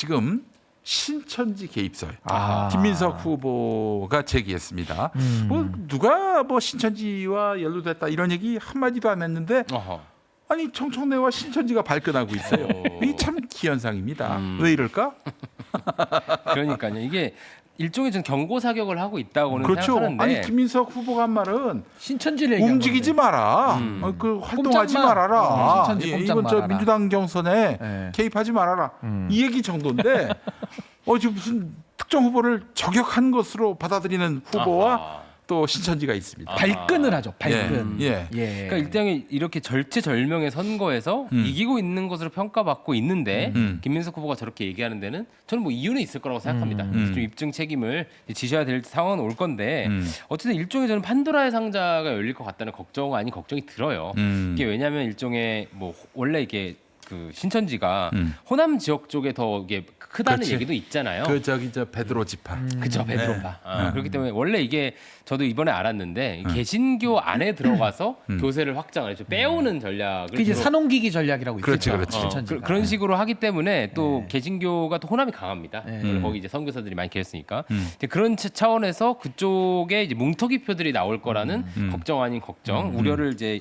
지금 신천지 개입설 아. 김민석 후보가 제기했습니다. 뭐 누가 뭐 신천지와 연루됐다 이런 얘기 한 마디도 안 했는데 어허. 아니 청청래와 신천지가 발끈하고 있어요. 이게 참 기현상입니다. 왜 이럴까? 그러니까요. 이게 일종의 좀 경고 사격을 하고 있다고는 그렇죠. 생각하는데 아니 김민석 후보가 한 말은 신천지를 얘기한 움직이지 건데. 마라. 그 활동하지 꼼짝마. 말아라. 신천지 꼼짝 이건 저 말아라. 민주당 경선에 네. 개입하지 말아라. 이 얘기 정도인데 지금 무슨 특정 후보를 저격한 것으로 받아들이는 후보와 아하. 또 신천지가 있습니다. 발끈을 하죠. 발끈. 예. 그러니까 일단 이렇게 절체절명의 선거에서 이기고 있는 것으로 평가받고 있는데 김민석 후보가 저렇게 얘기하는 데는 저는 뭐 이유는 있을 거라고 생각합니다. 좀 입증 책임을 지셔야 될 상황은 올 건데 어쨌든 일종의 저는 판도라의 상자가 열릴 것 같다는 걱정 아닌 걱정이 들어요. 이게 왜냐하면 일종의 뭐 원래 이게 그 신천지가 호남 지역 쪽에 더 이게 크다는 그렇지. 얘기도 있잖아요. 그 저기 저 베드로 지파. 그죠, 베드로파. 네. 그렇기 때문에 원래 이게 저도 이번에 알았는데 개신교 안에 들어가서 교세를 확장을 해서 빼오는 전략을 그 이제 주로- 산홍기기 전략이라고 그렇지, 있죠. 그렇지. 신천지가. 그런 식으로 하기 때문에 또 네. 개신교가 또 호남이 강합니다. 네. 거기 이제 선교사들이 많이 계셨으니까 이제 그런 차원에서 그쪽에 이제 뭉터기표들이 나올 거라는 걱정 아닌 걱정, 우려를 이제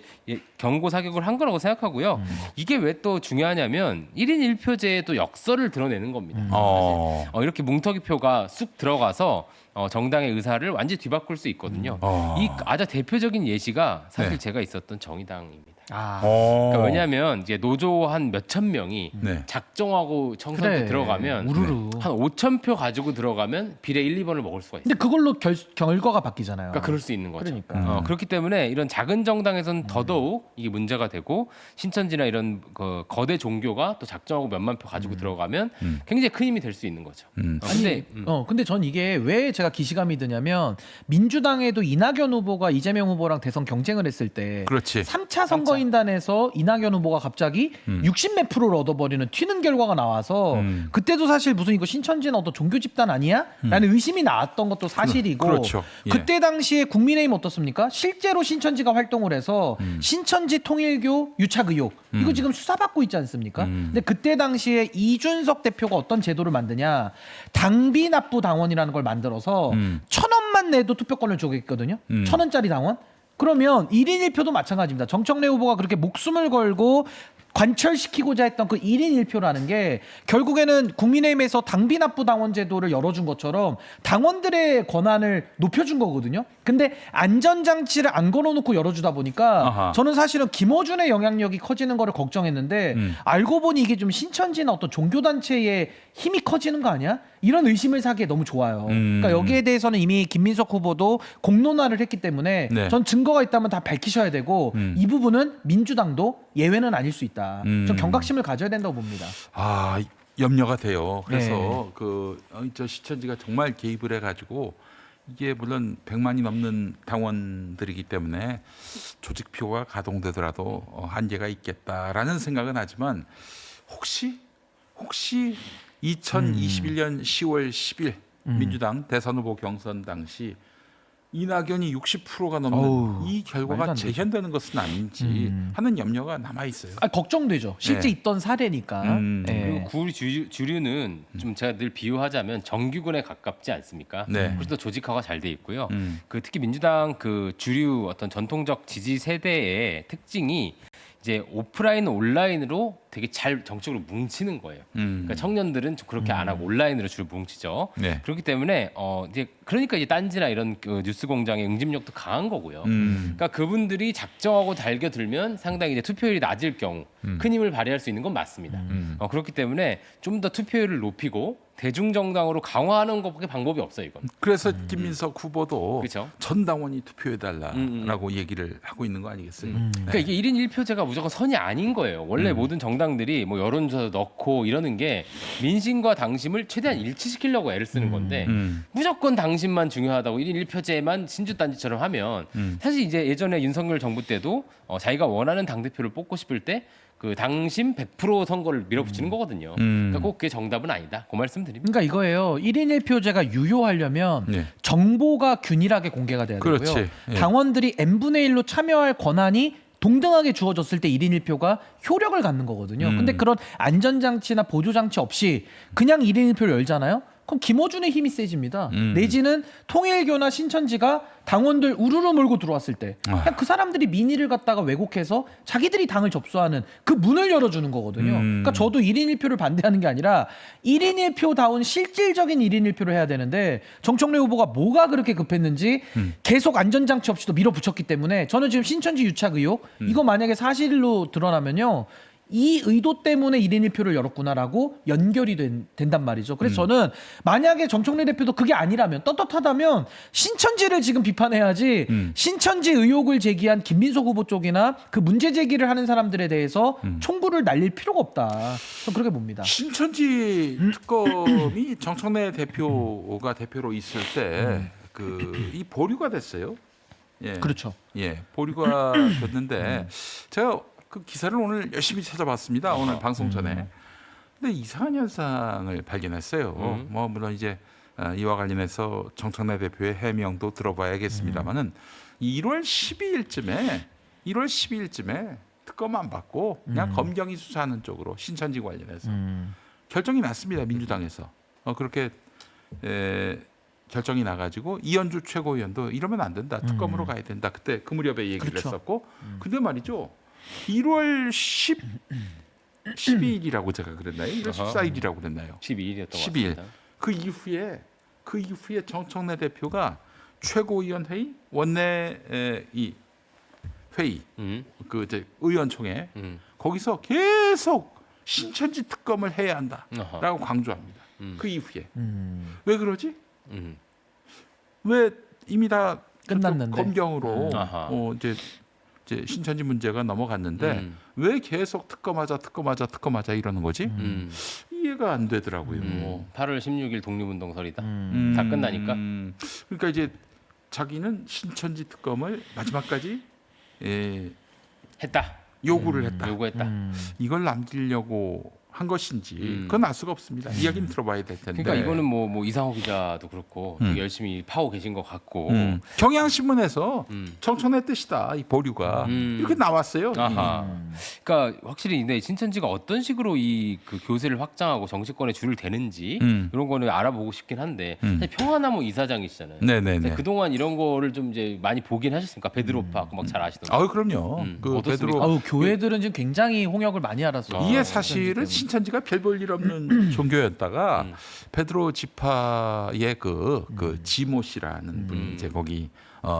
경고 사격을 한 거라고 생각하고요. 이게 왜 또 중요하냐면 1인 1표제의 또 역설을 드러내는 겁니다. 이렇게 뭉터기표가 쑥 들어가서 정당의 의사를 완전히 뒤바꿀 수 있거든요. 이 아주 대표적인 예시가 사실 네. 제가 있었던 정의당입니다. 아. 그러니까 왜냐하면 이제 노조 한 몇천 명이 네. 작정하고 청선 때 그래. 들어가면 우르르. 한 5천 표 가지고 들어가면 비례 1, 2번을 먹을 수가 있어요. 근데 그걸로 결과가 바뀌잖아요. 그러니까 그럴 수 있는 거죠. 그러니까. 그렇기 때문에 이런 작은 정당에서는 더더욱 이게 문제가 되고 신천지나 이런 그 거대 종교가 또 작정하고 몇만 표 가지고 들어가면 굉장히 큰 힘이 될 수 있는 거죠. 근데 근데 전 이게 왜 제가 기시감이 드냐면 민주당에도 이낙연 후보가 이재명 후보랑 대선 경쟁을 했을 때 그렇지. 3차 선거인단에서 이낙연 후보가 갑자기 60몇 프로를 얻어버리는 튀는 결과가 나와서 그때도 사실 무슨 이거 신천지는 어떤 종교 집단 아니야? 라는 의심이 나왔던 것도 사실이고 그렇죠. 예. 그때 당시에 국민의힘 어떻습니까? 실제로 신천지가 활동을 해서 신천지 통일교 유착 의혹 이거 지금 수사받고 있지 않습니까? 근데 그때 당시에 이준석 대표가 어떤 제도를 만드냐 당비 납부 당원이라는 걸 만들어서 1,000원만 내도 투표권을 주겠거든요. 1,000원짜리 당원. 그러면 1인 1표도 마찬가지입니다. 정청래 후보가 그렇게 목숨을 걸고 관철시키고자 했던 그 1인 1표라는 게 결국에는 국민의힘에서 당비 납부 당원 제도를 열어준 것처럼 당원들의 권한을 높여준 거거든요. 근데 안전장치를 안 걸어놓고 열어주다 보니까 아하. 저는 사실은 김어준의 영향력이 커지는 거를 걱정했는데 알고 보니 이게 좀 신천지나 어떤 종교단체의 힘이 커지는 거 아니야? 이런 의심을 사기에 너무 좋아요. 그러니까 여기에 대해서는 이미 김민석 후보도 공론화를 했기 때문에 네. 전 증거가 있다면 다 밝히셔야 되고 이 부분은 민주당도 예외는 아닐 수 있다. 좀 경각심을 가져야 된다고 봅니다. 염려가 돼요. 그래서 네. 저 신천지가 정말 개입을 해가지고 이게 물론 100만이 넘는 당원들이기 때문에 조직표가 가동되더라도 한계가 있겠다라는 생각은 하지만 혹시 2021년 10월 10일 민주당 대선 후보 경선 당시 이낙연이 60%가 넘는 어우, 이 말도 결과가 안 되죠. 재현되는 것은 아닌지 하는 염려가 남아 있어요. 걱정되죠. 실제 네. 있던 사례니까. 네. 그리고 주류는 좀 제가 늘 비유하자면 정규군에 가깝지 않습니까? 네. 그래서 또 조직화가 잘 돼 있고요. 그 특히 민주당 그 주류 어떤 전통적 지지 세대의 특징이 이제 오프라인 온라인으로 되게 잘 정책으로 뭉치는 거예요. 그러니까 청년들은 좀 그렇게 안 하고 온라인으로 주로 뭉치죠. 네. 그렇기 때문에 이제 그러니까 이제 딴지나 이런 그 뉴스공장의 응집력도 강한 거고요. 그러니까 그분들이 작정하고 달겨들면 상당히 이제 투표율이 낮을 경우 큰 힘을 발휘할 수 있는 건 맞습니다. 그렇기 때문에 좀 더 투표율을 높이고 대중정당으로 강화하는 것밖에 방법이 없어요, 이건. 그래서 김민석 후보도 그렇죠. 전 당원이 투표해달라라고 얘기를 하고 있는 거 아니겠어요? 그러니까 이게 1인 1표제가 무조건 선이 아닌 거예요. 원래 모든 정당들이 뭐 여론조사 넣고 이러는 게 민심과 당심을 최대한 일치시키려고 애를 쓰는 건데 무조건 당심만 중요하다고 1인 1표제만 신주단지처럼 하면 사실 이제 예전에 윤석열 정부 때도 자기가 원하는 당대표를 뽑고 싶을 때 그 당심 100% 선거를 밀어붙이는 거거든요. 그러니까 꼭 그게 정답은 아니다. 그 말씀 드립니다. 그러니까 이거예요. 1인 1표제가 유효하려면 네. 정보가 균일하게 공개가 돼야 되고요. 그렇지. 예. 당원들이 n분의 1로 참여할 권한이 동등하게 주어졌을 때 1인 1표가 효력을 갖는 거거든요. 근데 그런 안전장치나 보조장치 없이 그냥 1인 1표를 열잖아요. 그럼 김어준의 힘이 세집니다. 내지는 통일교나 신천지가 당원들 우르르 몰고 들어왔을 때 그냥 그 사람들이 민의를 갖다가 왜곡해서 자기들이 당을 접수하는 그 문을 열어주는 거거든요. 그러니까 저도 1인 1표를 반대하는 게 아니라 1인 1표다운 실질적인 1인 1표를 해야 되는데 정청래 후보가 뭐가 그렇게 급했는지 계속 안전장치 없이도 밀어붙였기 때문에 저는 지금 신천지 유착 의혹 이거 만약에 사실로 드러나면요. 이 의도 때문에 1인 1표를 열었구나라고 연결이 된단 말이죠. 그래서 저는 만약에 정청래 대표도 그게 아니라면 떳떳하다면 신천지를 지금 비판해야지 신천지 의혹을 제기한 김민석 후보 쪽이나 그 문제 제기를 하는 사람들에 대해서 총구를 날릴 필요가 없다. 저는 그렇게 봅니다. 신천지 특검이 정청래 대표가 대표로 있을 때 이 보류가 됐어요. 예. 그렇죠. 예, 보류가 됐는데 제가 그 기사를 오늘 열심히 찾아봤습니다. 오늘 방송 전에. 근데 이상한 현상을 발견했어요. 뭐 물론 이제 이와 관련해서 정청래 대표의 해명도 들어봐야겠습니다만은 1월 12일쯤에 특검 안 받고 그냥 검경이 수사하는 쪽으로 신천지 관련해서 결정이 났습니다. 민주당에서 그렇게 결정이 나가지고 이현주 최고위원도 이러면 안 된다. 특검으로 가야 된다. 그때 그 무렵에 얘기를 그렇죠. 했었고 근데 말이죠. 1월 12일이라고 제가 그랬나요? 1월 14일이라고 그랬나요? 12일이었던 것 12일. 같습니다. 그 이후에 정청래 대표가 최고위원 회의, 원내 이 회의, 그 이제 의원총회 거기서 계속 신천지 특검을 해야 한다라고 강조합니다. 그 이후에 왜 그러지? 왜 이미 다 끝났는데. 검경으로 이제 신천지 문제가 넘어갔는데 왜 계속 특검하자 이러는 거지? 이해가 안 되더라고요. 8월 16일 독립운동설이다. 다 끝나니까. 그러니까 이제 자기는 신천지 특검을 마지막까지 했다. 요구를 했다. 요구했다. 이걸 남기려고 한 것인지 그건 알 수가 없습니다. 이야기는 들어봐야 될 텐데. 그러니까 이거는 뭐 이상호 기자도 그렇고 되게 열심히 파고 계신 것 같고. 경향신문에서 정청래 뜻이다 이 보류가 이렇게 나왔어요. 아하. 그러니까 확실히 근데 신천지가 어떤 식으로 이 그 교세를 확장하고 정치권에 줄을 대는지 이런 거는 알아보고 싶긴 한데 사실 평화나무 이사장이시잖아요. 네네네. 그동안 이런 거를 좀 이제 많이 보긴 하셨습니까? 베드로파 막 잘 아시던데. 아 그럼요. 그 어떻습니까? 베드로 교회들은 지금 굉장히 홍역을 많이 알았어요. 이게 사실은 신천지가 별 볼 일 없는 종교였다가 베드로 지파의 그 지모 씨라는 분이 이제 거기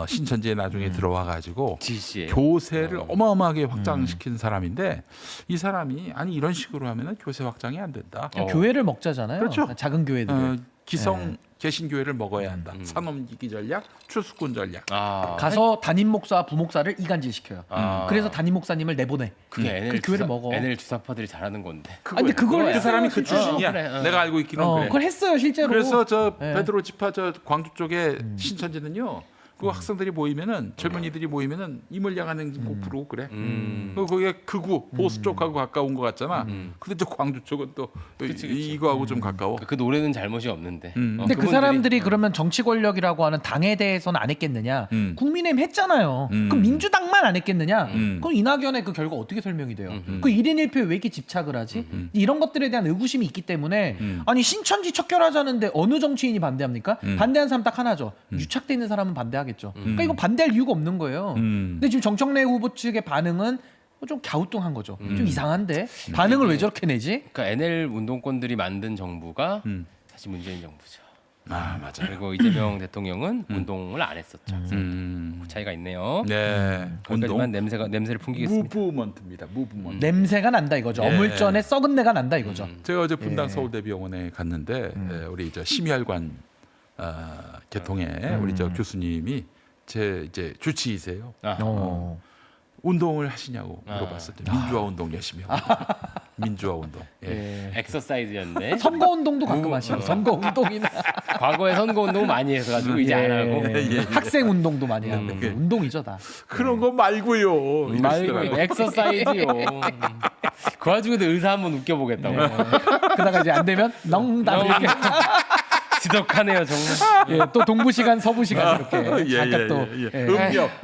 신천지에 나중에 들어와 가지고 지시에 교세를 어마어마하게 확장시킨 사람인데 이 사람이 아니 이런 식으로 하면은 교세 확장이 안 된다. 교회를 먹자잖아요. 그렇죠. 작은 교회들. 기성 개신교회를 먹어야 한다. 산업이기 전략, 추수꾼 전략. 가서 담임 목사, 부목사를 이간질시켜요. 그래서 담임 목사님을 내보내. 그게 그 NL 교회를 먹어. NL 주사파들이 잘하는 건데. 근데 그걸 그 했어요, 사람이 그 실제로. 출신이야. 그래. 내가 알고 있기는 그래. 그걸 했어요 실제로. 그래서 저 네. 베드로 지파 저 광주 쪽에 신천지는요. 그 학생들이 모이면은 젊은이들이 모이면은 이물량한 행진 꼭 부르고 그래. 그리고 거기에 극우 보수 쪽하고 가까운 것 같잖아. 근데 저 광주 쪽은 또 그치. 이거하고 좀 가까워. 그 노래는 잘못이 없는데. 근데 그 사람들이 그러면 정치 권력이라고 하는 당에 대해서는 안 했겠느냐? 국민의힘 했잖아요. 그럼 민주당만 안 했겠느냐? 그럼 이낙연의 그 결과 어떻게 설명이 돼요? 그 1인 1표에 왜 이렇게 집착을 하지? 이런 것들에 대한 의구심이 있기 때문에 아니 신천지 척결하자는데 어느 정치인이 반대합니까? 반대한 사람 딱 하나죠. 유착돼 있는 사람은 반대하겠죠. 그러니까 이거 반대할 이유가 없는 거예요. 근데 지금 정청래 후보 측의 반응은 좀 갸우뚱한 거죠. 좀 이상한데 반응을 왜 저렇게 내지? 그러니까 NL 운동권들이 만든 정부가 다시 문재인 정부죠. 아 맞아. 그리고 이재명 대통령은 운동을 안 했었죠. 그 차이가 있네요. 네. 거기까지만 냄새를 풍기겠습니다. 무브먼트입니다. 무브먼트. 냄새가 난다 이거죠. 네. 어물전에 썩은 내가 난다 이거죠. 제가 어제 분당 서울대병원에 갔는데 우리 저 심혈관 계통의 우리 저 교수님이 제 이제 주치의세요. 운동을 하시냐고 물어봤을 때 민주화 운동 열심히 하고 민주화 운동. 예. 엑서사이즈였네. 선거 운동도 가끔 하시고 선거 운동이나 과거에 선거 운동 많이 해서 가지고 이제 안 하고. 학생 운동도 많이 하고 운동이죠 다. 그런 거 말고요. 말고 이러시더라고요. 엑서사이즈요. 그 와중에도 의사 한번 웃겨보겠다고. 그러다가 이제 안 되면 농담 이렇게. 지독하네요 정말. 또 동부 시간 서부 시간 이렇게 잠깐 또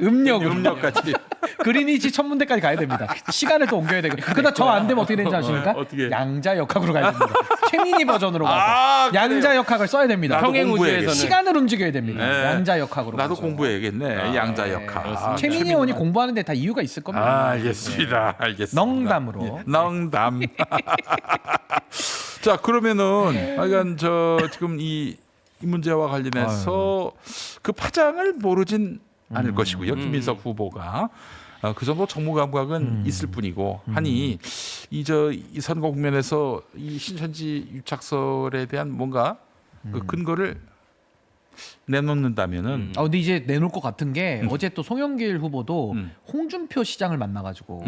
음력 음력으로 같이. 그린위치 천문대까지 가야 됩니다. 시간을 또 옮겨야 되고. 그러다 저 안 되면 어떻게 되는지 아십니까? 어떻게? 양자 역학으로 가야 됩니다. 최민희 버전으로 가서 아, 그래요. 양자 역학을 써야 됩니다. 나도 평행 공부해야겠네. 우주에서는 시간을 움직여야 됩니다. 네. 양자 역학으로. 나도 가서. 공부해야겠네. 양자 역학. 그렇습니다. 최민희 의원이 공부하는데 다 이유가 있을 겁니다. 알겠습니다. 알겠습니다. 농담으로. 예, 농담. 자, 그러면은 하여간 지금 이 문제와 관련해서 그 파장을 모르진 않을 것이고요. 김민석 후보가 그 정도 정무 감각은 있을 뿐이고 하니 이 선거 국면에서 이 신천지 유착설에 대한 뭔가 그 근거를 내놓는다면은 근데 이제 내놓을 것 같은 게 어제 또 송영길 후보도 홍준표 시장을 만나가지고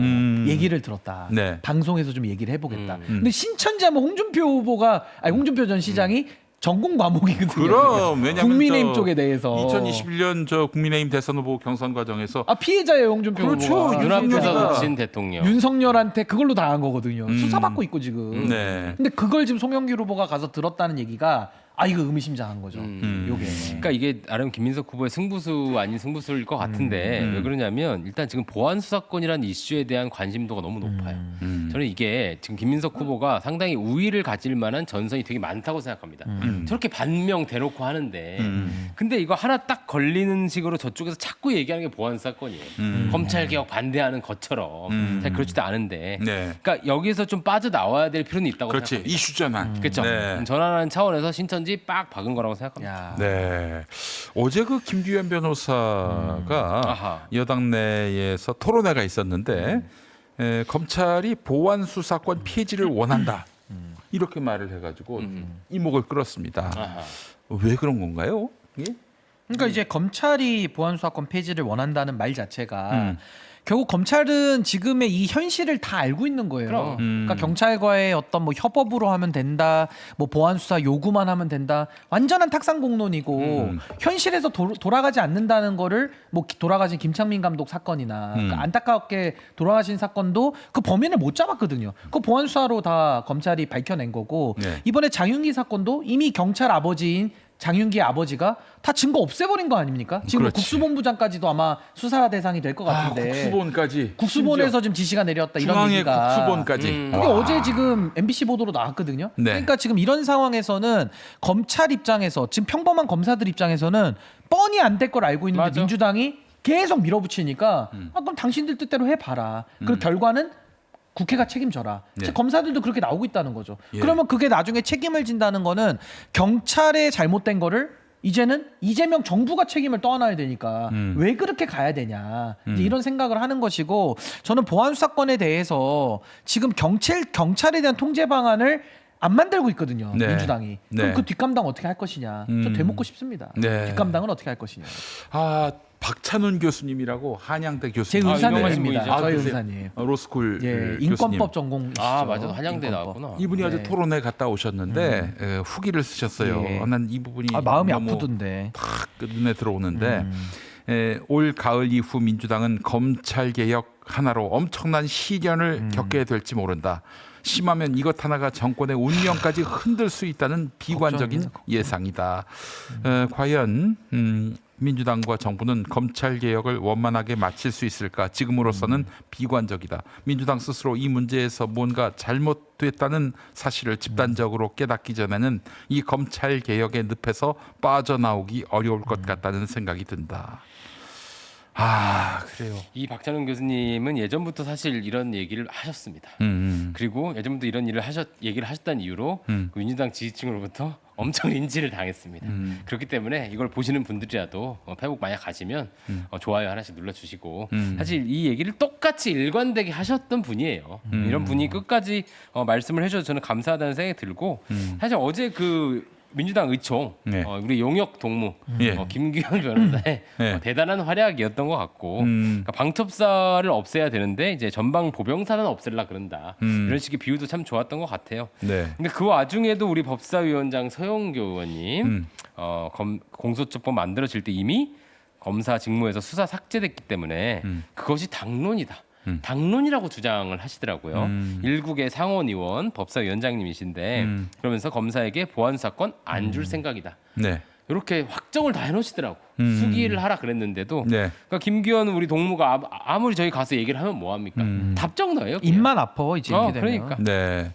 얘기를 들었다. 네. 방송에서 좀 얘기를 해보겠다. 근데 신천지 하면 홍준표 전 시장이 전공 과목이거든요. 그럼 왜냐면 국민의힘 쪽에 대해서 2021년 저 국민의힘 대선 후보 경선 과정에서 피해자예요 홍준표 그렇죠. 후보가. 눈앞에서 윤석열이가- 놓친 대통령. 윤석열한테 그걸로 당한 거거든요. 수사받고 있고 지금. 네. 근데 그걸 지금 송영길 후보가 가서 들었다는 얘기가 이거 의미심장한 거죠. 요게. 그러니까 이게 나름 김민석 후보의 승부수 아닌 승부수일 것 같은데 왜 그러냐면 일단 지금 보안 수사권이라는 이슈에 대한 관심도가 너무 높아요. 저는 이게 지금 김민석 후보가 상당히 우위를 가질 만한 전선이 되게 많다고 생각합니다. 저렇게 반명 대놓고 하는데 근데 이거 하나 딱 걸리는 식으로 저쪽에서 자꾸 얘기하는 게 보안 수사권이에요. 검찰 개혁 반대하는 것처럼 사실 그렇지도 않은데 네. 그러니까 여기서 좀 빠져나와야 될 필요는 있다고 그렇지. 생각합니다. 이슈 전환. 그렇죠. 네. 전환하는 차원에서 신천지 빡 박은 거라고 생각합니다. 야. 네. 어제 그 김규현 변호사가 아하. 여당 내에서 토론회가 있었는데 검찰이 보안 수사권 폐지를 원한다. 이렇게 말을 해가지고 이목을 끌었습니다. 아하. 왜 그런 건가요? 예? 그러니까 이제 검찰이 보안수사권 폐지를 원한다는 말 자체가 결국 검찰은 지금의 이 현실을 다 알고 있는 거예요. 그럼. 그러니까 경찰과의 어떤 뭐 협업으로 하면 된다, 뭐 보안 수사 요구만 하면 된다, 완전한 탁상공론이고 현실에서 돌아가지 않는다는 거를 뭐 돌아가신 김창민 감독 사건이나 그러니까 안타깝게 돌아가신 사건도 그 범인을 못 잡았거든요. 그 보안 수사로 다 검찰이 밝혀낸 거고 네. 이번에 장윤기 사건도 이미 경찰 아버지인 장윤기의 아버지가 다 증거 없애버린 거 아닙니까? 지금 그렇지. 국수본부장까지도 아마 수사 대상이 될 것 같은데 국수본까지. 국수본에서 지금 지시가 내렸다 이런 중앙의 얘기가 국수본까지. 그게 어제 지금 MBC 보도로 나왔거든요. 네. 그러니까 지금 이런 상황에서는 검찰 입장에서 지금 평범한 검사들 입장에서는 뻔히 안 될 걸 알고 있는데 맞아. 민주당이 계속 밀어붙이니까 그럼 당신들 뜻대로 해봐라. 그 결과는 국회가 책임져라. 네. 검사들도 그렇게 나오고 있다는 거죠. 예. 그러면 그게 나중에 책임을 진다는 거는 경찰의 잘못된 거를 이제는 이재명 정부가 책임을 떠안아야 되니까 왜 그렇게 가야 되냐 이제 이런 생각을 하는 것이고 저는 보안 수사권에 대해서 지금 경찰에 대한 통제 방안을 안 만들고 있거든요. 네. 민주당이. 네. 그럼 그 뒷감당 어떻게 할 것이냐. 저 되묻고 싶습니다. 네. 뒷감당은 어떻게 할 것이냐. 박찬훈 교수님이라고 한양대 제 교수님. 유명하신 의사님입니다. 분이죠. 저희 그러세요? 의사님. 로스쿨 예, 교수님. 인권법 전공. 아 맞아 한양대 나왔구나. 이분이 어제 네. 토론회 갔다 오셨는데 후기를 쓰셨어요. 예. 난 이 부분이 마음이 너무 아프던데. 탁 눈에 들어오는데 올 가을 이후 민주당은 검찰 개혁 하나로 엄청난 시련을 겪게 될지 모른다. 심하면 이것 하나가 정권의 운명까지 흔들 수 있다는 비관적인 걱정입니다, 예상이다. 과연 민주당과 정부는 검찰 개혁을 원만하게 마칠 수 있을까? 지금으로서는 비관적이다. 민주당 스스로 이 문제에서 뭔가 잘못됐다는 사실을 집단적으로 깨닫기 전에는 이 검찰 개혁의 늪에서 빠져나오기 어려울 것 같다는 생각이 든다. 그래요. 이 박찬훈 교수님은 예전부터 사실 이런 얘기를 하셨습니다. 그리고 예전부터 이런 얘기를 하셨다는 이유로 그 민주당 지지층으로부터 엄청 린치를 당했습니다. 그렇기 때문에 이걸 보시는 분들이라도 페북 만약 가시면 좋아요 하나씩 눌러주시고 사실 이 얘기를 똑같이 일관되게 하셨던 분이에요. 이런 분이 끝까지 말씀을 해주셔서 저는 감사하다는 생각이 들고 사실 어제 그 민주당 의총 네. 우리 용역 동무 예. 김규현 변호사의 네. 대단한 활약이었던 것 같고 그러니까 방첩사를 없애야 되는데 이제 전방 보병사는 없앨라 그런다 이런 식의 비유도 참 좋았던 것 같아요. 네. 근데 그 와중에도 우리 법사위원장 서영교 의원님 공소처법 만들어질 때 이미 검사 직무에서 수사 삭제됐기 때문에 그것이 당론이다. 당론이라고 주장을 하시더라고요. 일국의 상원 의원 법사위원장님이신데 그러면서 검사에게 보안 수사권 안 줄 생각이다. 네. 이렇게 확정을 다 해놓으시더라고. 수기를 하라 그랬는데도. 네. 그러니까 김기현 우리 동무가 아무리 저희 가서 얘기를 하면 뭐 합니까? 답정너예요. 그냥. 입만 아파 이제 이렇게 되면. 그러니까. 네.